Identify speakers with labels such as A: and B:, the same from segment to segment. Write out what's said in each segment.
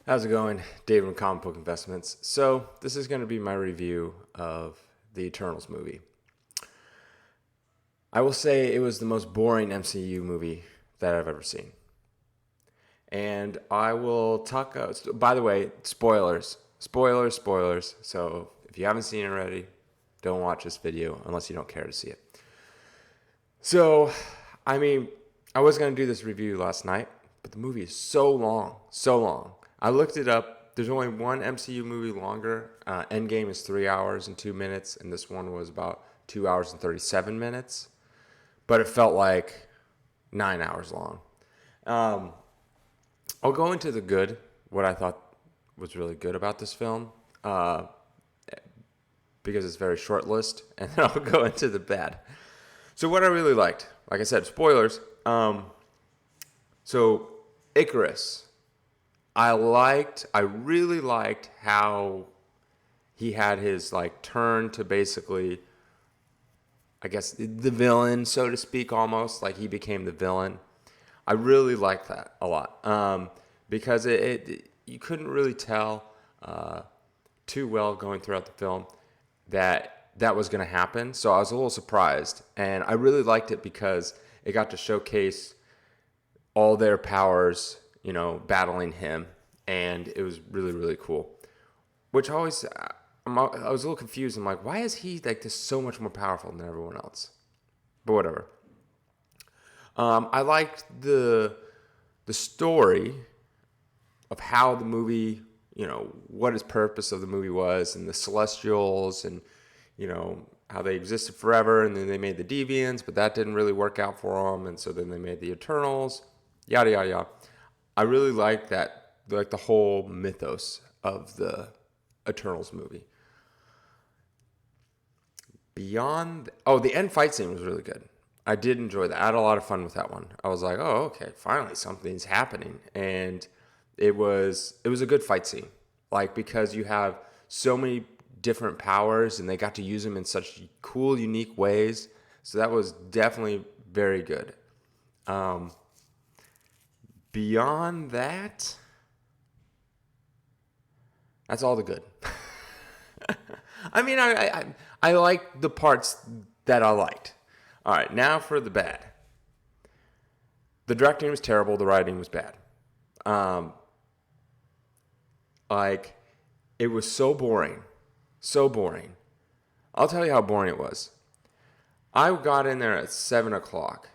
A: How's it going? David from Comic Book Investments. So, this is going to be my review of the Eternals movie. I will say it was the most boring MCU movie that I've ever seen. And I will talk, by the way, spoilers. Spoilers, spoilers. So, if you haven't seen it already, don't watch this video unless you don't care to see it. So, I was going to do this review last night, but the movie is so long, so long. I looked it up. There's only one MCU movie longer. Endgame is 3 hours and 2 minutes, and this one was about 2 hours and 37 minutes. But it felt like 9 hours long. I'll go into the good, what I thought was really good about this film, because it's a very short list, and then I'll go into the bad. So what I really liked, like I said, spoilers. So Icarus. I really liked how he had his turn to basically, I guess, the villain, so to speak, almost. Like he became the villain. I really liked that a lot because you couldn't really tell too well going throughout the film that was going to happen. So I was a little surprised, and I really liked it because it got to showcase all their powers, battling him, and it was really, really cool. Which I was a little confused. I'm like, why is he just so much more powerful than everyone else? But whatever. I liked the story of how the movie, what his purpose of the movie was, and the Celestials, and how they existed forever, and then they made the Deviants, but that didn't really work out for them, and so then they made the Eternals. Yada, yada, yada. I really like that, the whole mythos of the Eternals movie. The end fight scene was really good. I did enjoy that. I had a lot of fun with that one. I was like, oh, okay, finally something's happening. And it was a good fight scene. Because you have so many different powers and they got to use them in such cool, unique ways. So that was definitely very good. Beyond that, that's all the good. I like the parts that I liked. All right, now for the bad. The directing was terrible. The writing was bad. It was so boring. So boring. I'll tell you how boring it was. I got in there at 7 o'clock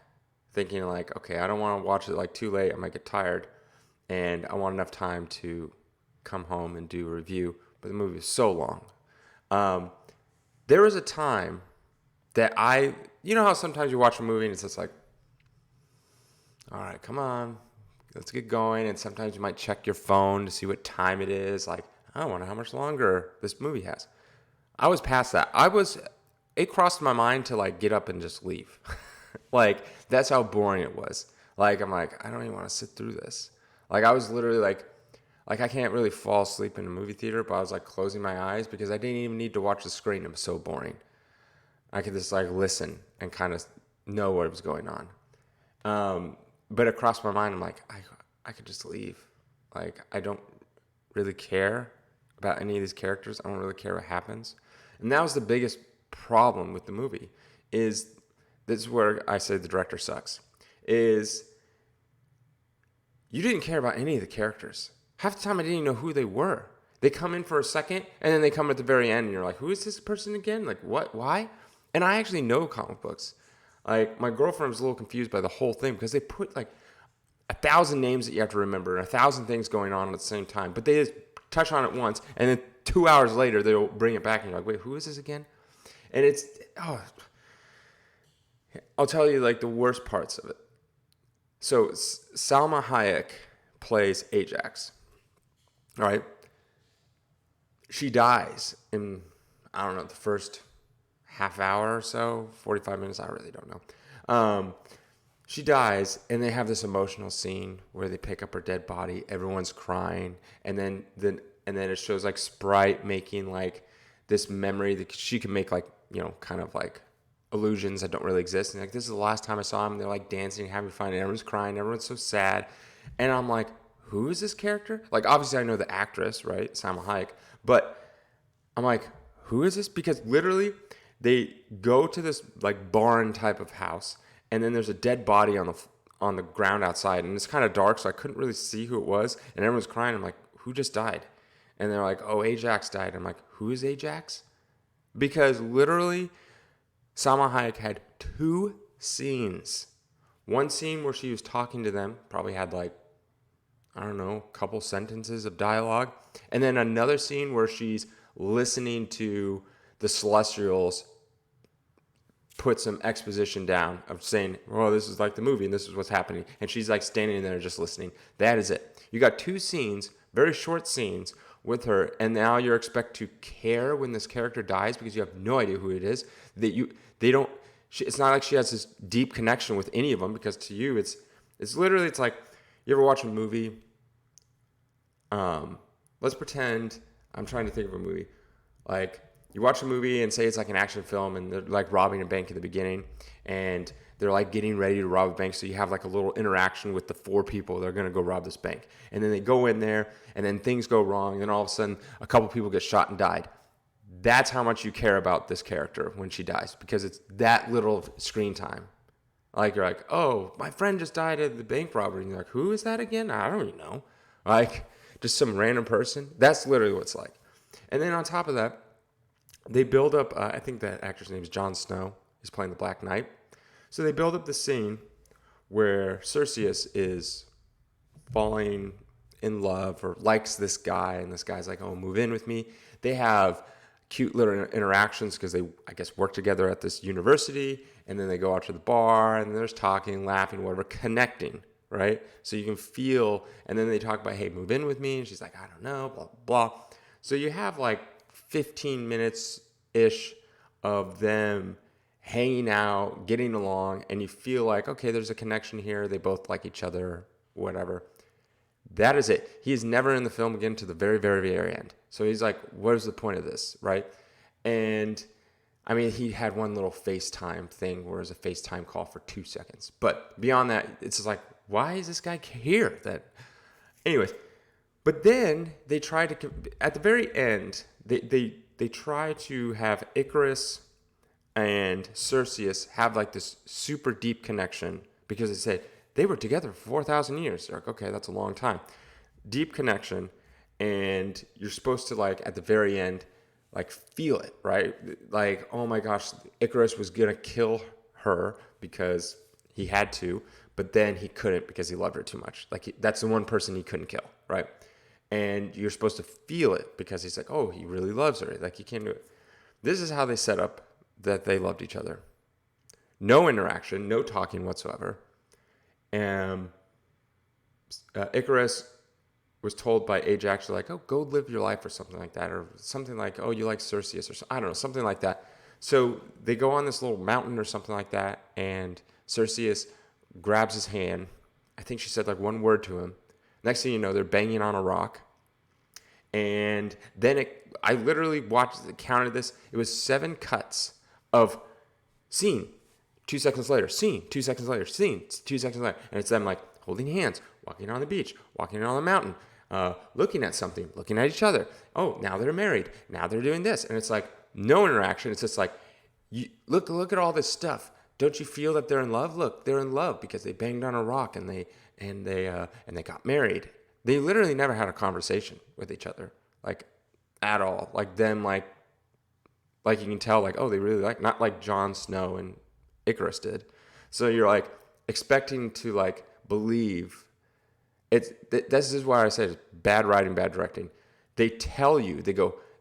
A: thinking okay, I don't want to watch it too late. I might get tired. And I want enough time to come home and do a review. But the movie was so long. There was a time that how sometimes you watch a movie and it's just all right, come on, let's get going. And sometimes you might check your phone to see what time it is. I wonder how much longer this movie has. I was past that. It crossed my mind to get up and just leave. That's how boring it was. I don't even want to sit through this. I was literally I can't really fall asleep in a movie theater, but I was closing my eyes because I didn't even need to watch the screen. It was so boring. I could just listen and kind of know what was going on. But it crossed my mind. I'm I could just leave. I don't really care about any of these characters. I don't really care what happens. And that was the biggest problem with the movie. This is where I say the director sucks. Is you didn't care about any of the characters. Half the time I didn't even know who they were. They come in for a second, and then they come at the very end, and you're who is this person again? What? Why? And I actually know comic books. My girlfriend was a little confused by the whole thing because they put 1,000 names that you have to remember and 1,000 things going on at the same time. But they just touch on it once, and then 2 hours later, they'll bring it back, and you're wait, who is this again? And I'll tell you the worst parts of it. So Salma Hayek plays Ajax. All right. She dies in, I don't know, the first half hour or so, 45 minutes. I really don't know. She dies, and they have this emotional scene where they pick up her dead body. Everyone's crying, and then it shows Sprite making this memory that she can make kind of illusions that don't really exist. And this is the last time I saw them. They're dancing, having fun, and everyone's crying. Everyone's so sad, and I'm who is this character? Like, obviously I know the actress, right? Salma Hayek. But I'm like, who is this? Because literally they go to this like barn type of house, and then there's a dead body on the ground outside, and it's kind of dark, so I couldn't really see who it was, and everyone's crying. I'm like, who just died? And they're like, oh, Ajax died. I'm like, who is Ajax? Because literally Salma Hayek had 2 scenes. One scene where she was talking to them, probably had like, I don't know, a couple sentences of dialogue. And then another scene where she's listening to the Celestials put some exposition down of saying, oh, this is like the movie and this is what's happening. And she's like standing there just listening. That is it. You got 2 scenes, very short scenes with her, and now you're expected to care when this character dies because you have no idea who it is. It's not like she has this deep connection with any of them, because to you it's literally, it's like, you ever watch a movie? Let's pretend, I'm trying to think of a movie. Like, you watch a movie and say it's like an action film, and they're like robbing a bank at the beginning, and they're like getting ready to rob a bank. So you have like a little interaction with the 4 people that are going to go rob this bank. And then they go in there, and then things go wrong. And then all of a sudden, a couple people get shot and died. That's how much you care about this character when she dies, because it's that little screen time. Like, you're like, oh, my friend just died at the bank robbery. And you're like, who is that again? I don't even know. Like, just some random person. That's literally what it's like. And then on top of that, they build up, I think that actor's name is Jon Snow. He's playing the Black Knight. So they build up the scene where Cersei is falling in love or likes this guy, and this guy's like, oh, move in with me. They have cute little interactions because they, I guess, work together at this university, and then they go out to the bar, and there's talking, laughing, whatever, connecting, right? So you can feel, and then they talk about, hey, move in with me, and she's like, I don't know, blah, blah, blah. So you have like 15 minutes-ish of them hanging out, getting along, and you feel like, okay, there's a connection here. They both like each other, whatever. That is it. He is never in the film again to the very, very, very end. So he's like, what is the point of this, right? And, I mean, he had one little FaceTime thing where it was a FaceTime call for 2 seconds. But beyond that, it's just like, why is this guy here? Anyways, but then they try to, at the very end, they try to have Icarus and Cersei have like this super deep connection, because they said they were together for 4,000 years. They're like, okay, that's a long time. Deep connection, and you're supposed to, like, at the very end, like, feel it, right? Like, oh my gosh, Icarus was gonna kill her because he had to, but then he couldn't because he loved her too much. Like, that's the one person he couldn't kill, right? And you're supposed to feel it because he's like, oh, he really loves her. Like, he can't do it. This is how they set up that they loved each other. No interaction, no talking whatsoever. And Icarus was told by Ajax, like, oh, go live your life or something like that. Or something like, oh, you like Cersei or something. I don't know, something like that. So they go on this little mountain or something like that, and Cersei grabs his hand. I think she said like one word to him. Next thing you know, they're banging on a rock. And then I literally counted this. It was 7 cuts of scene, 2 seconds later, scene, 2 seconds later, scene, 2 seconds later. And it's them like holding hands, walking on the beach, walking on the mountain, looking at something, looking at each other. Oh, now they're married. Now they're doing this. And it's like no interaction. It's just like, look at all this stuff. Don't you feel that they're in love? Look, they're in love because they banged on a rock and they got married. They literally never had a conversation with each other, like, at all. Like them, like you can tell, like, oh, they really not like Jon Snow and Icarus did. So you're like expecting to like believe this is why I said it's bad writing, bad directing. They tell you,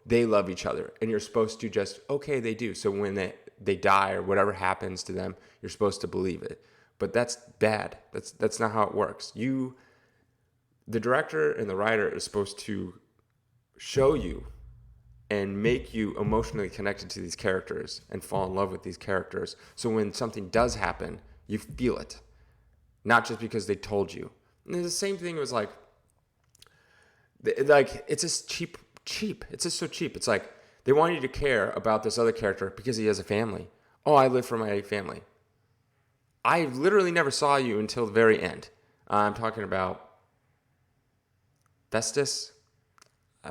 A: they love each other, and you're supposed to just, okay, they do. So when they die or whatever happens to them, you're supposed to believe it. But that's bad. That's not how it works. The director and the writer is supposed to show you and make you emotionally connected to these characters and fall in love with these characters. So when something does happen, you feel it. Not just because they told you. And the same thing was like it's just cheap. It's just so cheap. It's like they want you to care about this other character because he has a family. Oh, I live for my family. I literally never saw you until the very end. I'm talking about Festus,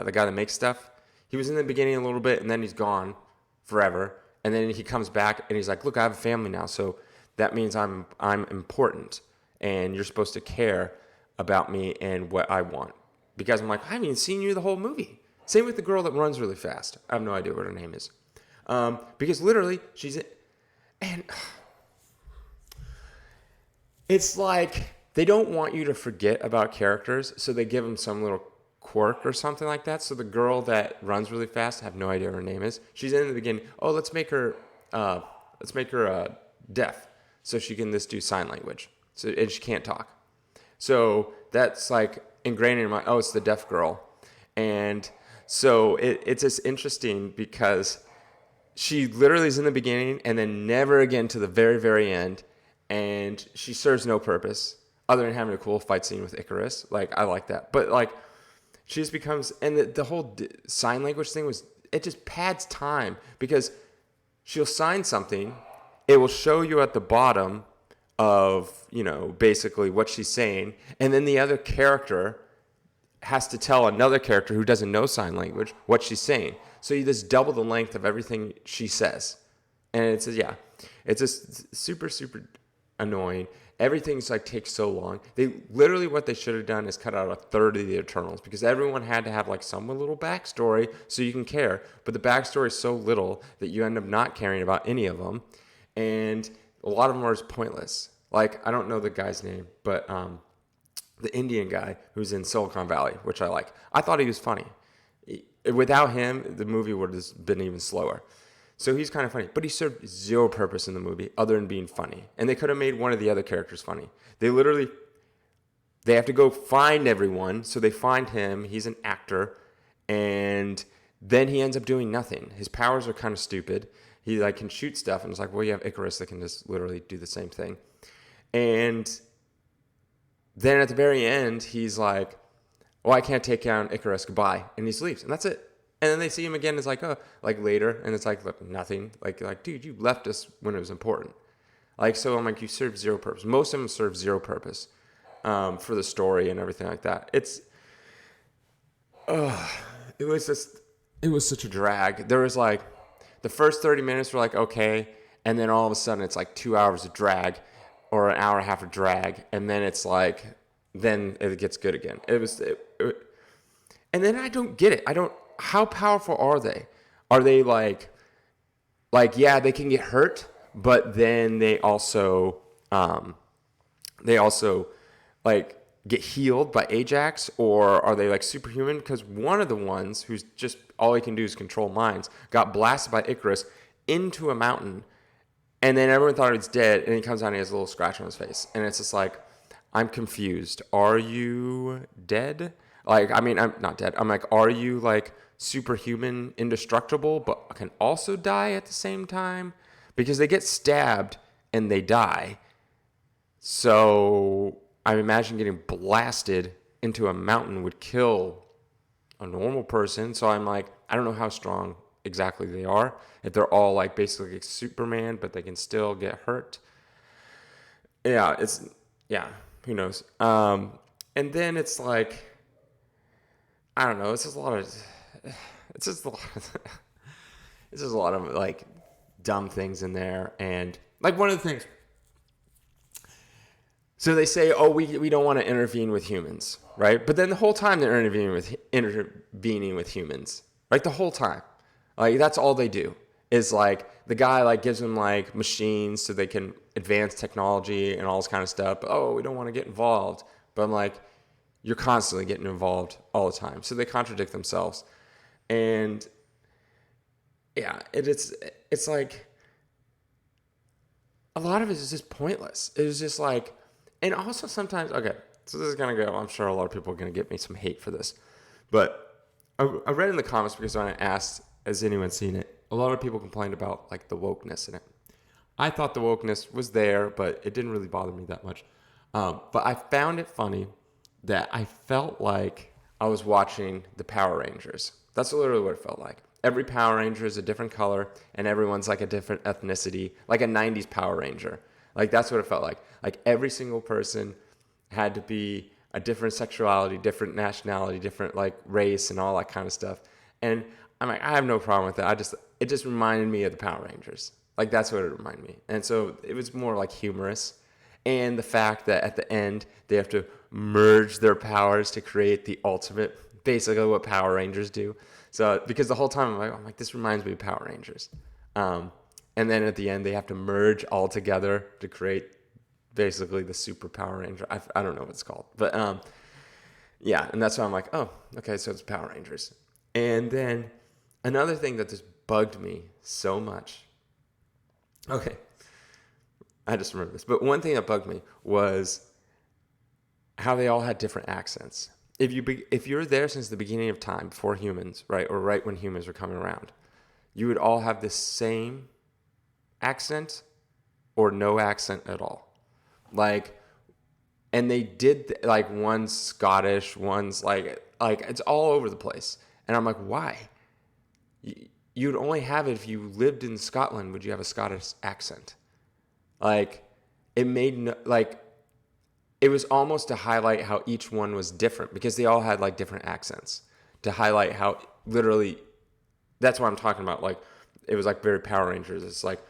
A: the guy that makes stuff. He was in the beginning a little bit, and then he's gone forever. And then he comes back, and he's like, "Look, I have a family now, so that means I'm important, and you're supposed to care about me and what I want." Because I'm like, I haven't even seen you the whole movie. Same with the girl that runs really fast. I have no idea what her name is. Because literally, and it's like they don't want you to forget about characters, so they give them some little quirk or something like that. So the girl that runs really fast, I have no idea what her name is. She's in the beginning. Oh, let's make her deaf, so she can just do sign language. So and she can't talk. So that's like ingrained in my. Oh, it's the deaf girl, and so it's just interesting because she literally is in the beginning and then never again to the very, very end, and she serves no purpose other than having a cool fight scene with Icarus. Like, I like that. But, like, she just becomes... And the whole sign language thing was... It just pads time because she'll sign something. It will show you at the bottom of, basically what she's saying. And then the other character has to tell another character who doesn't know sign language what she's saying. So you just double the length of everything she says. And it's just super, super annoying. Everything's like takes so long. What they should have done is cut out a third of the Eternals because everyone had to have like some little backstory so you can care. But the backstory is so little that you end up not caring about any of them. And a lot of them are just pointless. Like, I don't know the guy's name, but the Indian guy who's in Silicon Valley, which I like. I thought he was funny. Without him, the movie would have been even slower. So he's kind of funny, but he served zero purpose in the movie other than being funny. And they could have made one of the other characters funny. They have to go find everyone. So they find him. He's an actor. And then he ends up doing nothing. His powers are kind of stupid. He like can shoot stuff. And it's like, well, you have Icarus that can just literally do the same thing. And then at the very end, he's like, well, I can't take down Icarus. Goodbye. And he leaves. And that's it. And then they see him again. It's like, oh, like later. And it's like, look, nothing. Like, dude, you left us when it was important. Like, so I'm like, you serve zero purpose. Most of them serve zero purpose for the story and everything like that. It was such a drag. There was like, the first 30 minutes were like, okay. And then all of a sudden it's like 2 hours of drag or an hour and a half of drag. And then it's like, then it gets good again. And then I don't get it. How powerful are they? Are they like, yeah, they can get hurt, but then they also like get healed by Ajax, or are they like superhuman? Because one of the ones who's just all he can do is control minds got blasted by Icarus into a mountain, and then everyone thought he was dead, and he comes out and he has a little scratch on his face, and it's just like, I'm confused. Are you dead? Like, I mean, I'm not dead. I'm like, are you like superhuman, indestructible, but can also die at the same time? Because they get stabbed and they die. So I imagine getting blasted into a mountain would kill a normal person. So I'm like, I don't know how strong exactly they are. If they're all like basically like Superman, but they can still get hurt. Yeah, who knows? And then it's like, I don't know. It's just a lot of like dumb things in there. And like one of the things, so they say, oh, we don't want to intervene with humans, right? But then the whole time they're intervening with humans, right? The whole time, like that's all they do is like the guy like gives them like machines so they can advance technology and all this kind of stuff. But, oh, we don't want to get involved. But I'm like, you're constantly getting involved all the time. So they contradict themselves. And yeah, it's like a lot of it is just pointless. It was just like, and also sometimes, okay, so this is going to go, I'm sure a lot of people are going to get me some hate for this. But I read in the comments because when I asked, has anyone seen it? A lot of people complained about like the wokeness in it. I thought the wokeness was there, but it didn't really bother me that much. But I found it funny that I felt like I was watching the Power Rangers. That's literally what it felt like. Every Power Ranger is a different color, and everyone's like a different ethnicity, like a 90s Power Ranger. Like, that's what it felt like. Like, every single person had to be a different sexuality, different nationality, different like race and all that kind of stuff. And I'm like, I have no problem with that. It just reminded me of the Power Rangers. Like that's what it reminded me. And so it was more like humorous. And the fact that at the end they have to merge their powers to create the ultimate, basically what Power Rangers do. So because the whole time I'm like, this reminds me of Power Rangers. And then at the end they have to merge all together to create basically the Super Power Ranger. I don't know what it's called, but yeah, and that's why I'm like, oh, okay, so it's Power Rangers. And then another thing that just bugged me so much. Okay, I just remember this, but one thing that bugged me was how they all had different accents. If you're there since the beginning of time, before humans, right, or right when humans were coming around, you would all have the same accent or no accent at all. Like, and they did like one's Scottish, one's like it's all over the place. And I'm like, why? You'd only have it if you lived in Scotland. Would you have a Scottish accent? Like, it made no, like, it was almost to highlight how each one was different because they all had like different accents to highlight how literally, that's what I'm talking about. Like, it was like very Power Rangers. It's like,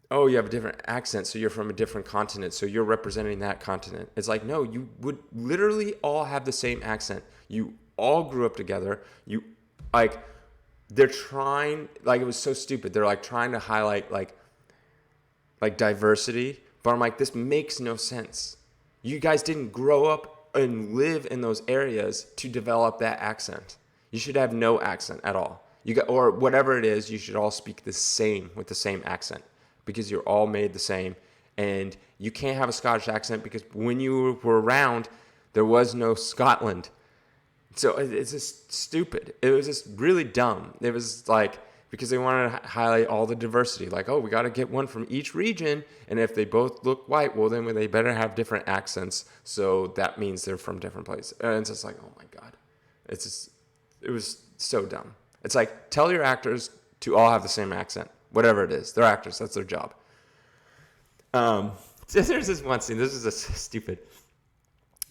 A: oh, you have a different accent, so you're from a different continent, so you're representing that continent. It's like, no, you would literally all have the same accent. You all grew up together. You, like, they're trying, like, it was so stupid. They're, like, trying to highlight, like diversity, but I'm like, this makes no sense. You guys didn't grow up and live in those areas to develop that accent. You should have no accent at all. Or whatever it is, you should all speak the same with the same accent because you're all made the same. And you can't have a Scottish accent because when you were around, there was no Scotland. So it's just stupid. It was just really dumb. It was like, because they wanted to highlight all the diversity. Like, oh, we got to get one from each region. And if they both look white, well, then they better have different accents. So that means they're from different places. And it's just like, oh my God. It was so dumb. It's like, tell your actors to all have the same accent. Whatever it is. They're actors. That's their job. So there's this one scene. This is a stupid.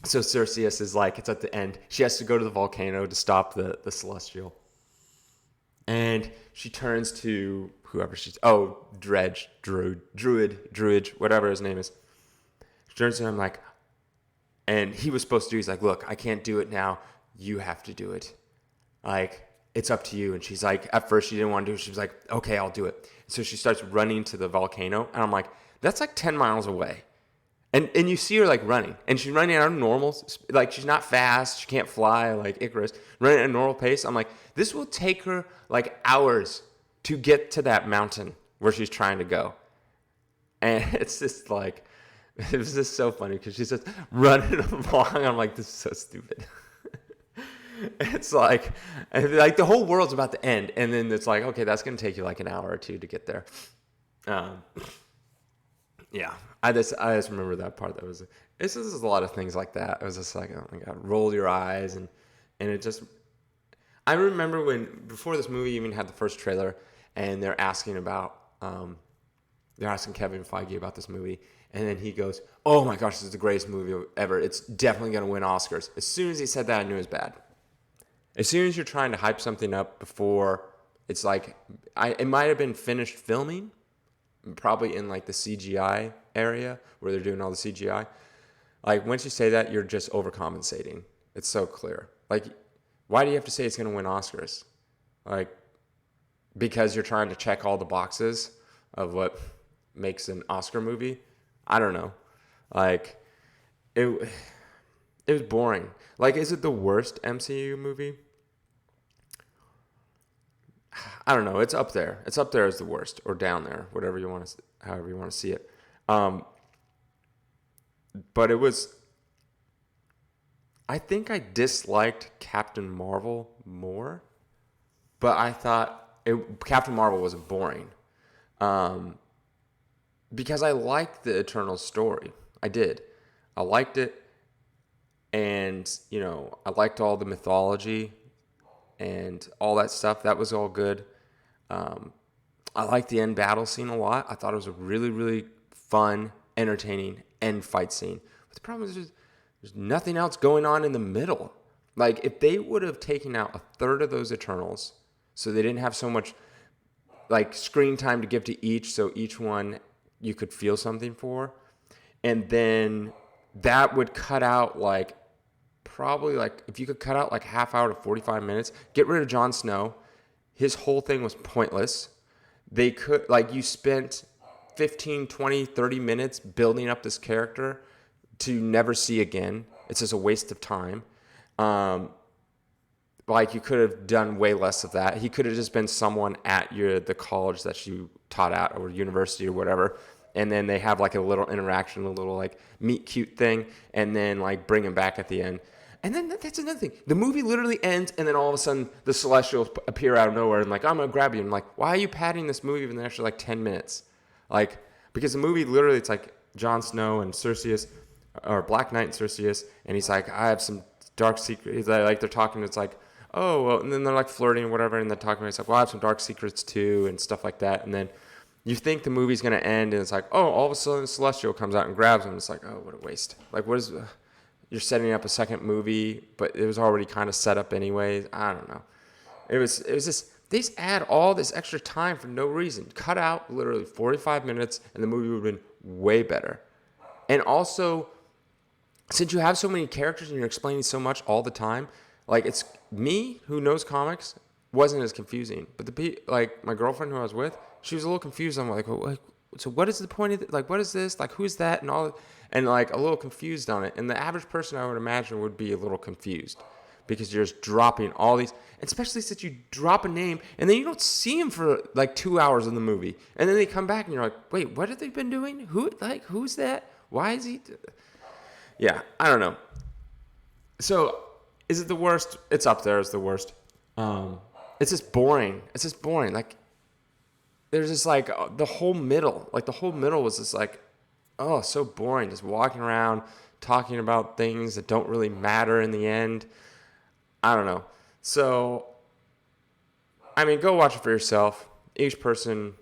A: So Circeus is like, it's at the end. She has to go to the volcano to stop the celestial. And she turns to whoever Druid, whatever his name is. She turns to him like, and he was supposed to, he's like, look, I can't do it now. You have to do it. Like, it's up to you. And she's like, at first she didn't want to do it. She was like, okay, I'll do it. So she starts running to the volcano. And I'm like, that's like 10 miles away. And you see her like running, and she's running at a normal, like she's not fast, she can't fly like Icarus, running at a normal pace. I'm like, this will take her like hours to get to that mountain where she's trying to go. And it's just like, it was just so funny because she's just running along. I'm like, this is so stupid. It's like the whole world's about to end, and then it's like, okay, that's gonna take you like an hour or two to get there. Yeah, I just remember that part. This is a lot of things like that. It was just like, oh my God, roll your eyes, and it just. I remember before this movie even had the first trailer, and they're asking Kevin Feige about this movie, and then he goes, "Oh my gosh, this is the greatest movie ever. It's definitely gonna win Oscars." As soon as he said that, I knew it was bad. As soon as you're trying to hype something up before it's like, it might have been finished filming. Probably in like the CGI area where they're doing all the CGI. Like once you say that, you're just overcompensating. It's so clear. Like, why do you have to say it's going to win Oscars? Like, because you're trying to check all the boxes of what makes an Oscar movie? I don't know. Like, it was boring. Like, is it the worst MCU movie? I don't know. It's up there. It's up there as the worst, or down there, whatever you want to, however you want to see it. But it was. I think I disliked Captain Marvel more, but I thought Captain Marvel was boring, because I liked the Eternal story. I did. I liked it, and I liked all the mythology and all that stuff. That was all good. I liked the end battle scene a lot. I thought it was a really, really fun, entertaining end fight scene. But the problem is just There's nothing else going on in the middle. Like, if they would have taken out a third of those Eternals, so they didn't have so much like screen time to give to each, so each one you could feel something for, and then that would cut out like probably like if you could cut out like half hour to 45 minutes, get rid of Jon Snow. His whole thing was pointless. They could like you spent 15, 20, 30 minutes building up this character to never see again. It's just a waste of time. Like you could have done way less of that. He could have just been someone at the college that you taught at or university or whatever. And then they have like a little interaction, a little like meet cute thing, and then like bring him back at the end. And then that's another thing. The movie literally ends, and then all of a sudden the Celestials appear out of nowhere and like, I'm gonna grab you. And I'm like, why are you padding this movie for the extra like 10 minutes? Like, because the movie literally, it's like Jon Snow and Cersei, or Black Knight and Cersei, and he's like, I have some dark secret. He's like they're talking. It's like, oh, well, and then they're like flirting or whatever, and they're talking. It's like, well, I have some dark secrets too, and stuff like that. And then you think the movie's gonna end, and it's like, oh, all of a sudden, the Celestial comes out and grabs him. It's like, oh, what a waste. Like, what is? You're setting up a second movie, but it was already kind of set up anyways. I don't know. It was just they just add all this extra time for no reason. Cut out literally 45 minutes, and the movie would have been way better. And also, since you have so many characters and you're explaining so much all the time, like it's me who knows comics wasn't as confusing, but like my girlfriend who I was with, she was a little confused. I'm like, well, so what is the point of it? Like, what is this? Like, who's that? And all, and like a little confused on it. And the average person, I would imagine, would be a little confused because you're just dropping all these, especially since you drop a name and then you don't see him for like 2 hours in the movie, and then they come back and you're like, wait, what have they been doing? Who's that? Why is he? Yeah, I don't know. So, is it the worst? It's up there as the worst. It's just boring. It's just boring. Like, there's just like the whole middle. Like, the whole middle was just like, oh, so boring. Just walking around, talking about things that don't really matter in the end. I don't know. So, I mean, go watch it for yourself. Each person,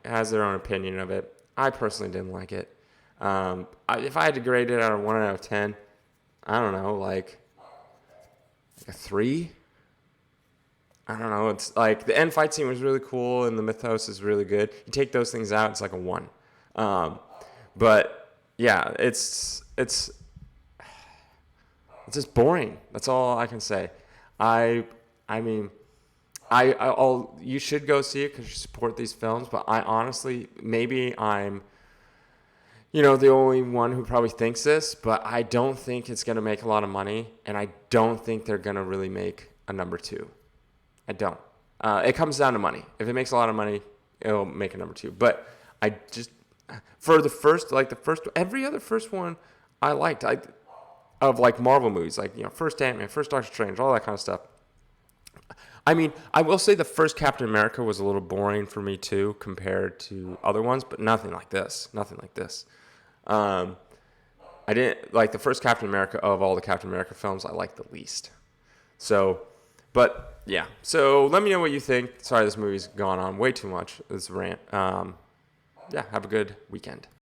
A: has their own opinion of it. I personally didn't like it. If I had to grade it out of 1 out of 10, I don't know, like a 3. I don't know. It's like the end fight scene was really cool and the mythos is really good. You take those things out, it's like a 1. But yeah, it's just boring. That's all I can say. I mean, you should go see it because you support these films. But I honestly, maybe I'm, the only one who probably thinks this, but I don't think it's going to make a lot of money, and I don't think they're going to really make a number 2. I don't. It comes down to money. If it makes a lot of money, it'll make a number 2. But I just, for the first, every other first one I liked, of like Marvel movies, like, first Ant-Man, first Doctor Strange, all that kind of stuff. I mean, I will say the first Captain America was a little boring for me too, compared to other ones, but nothing like this. I didn't like the first Captain America of all the Captain America films. I liked the least. So, but yeah. So let me know what you think. Sorry, this movie's gone on way too much. This rant. Yeah. Have a good weekend.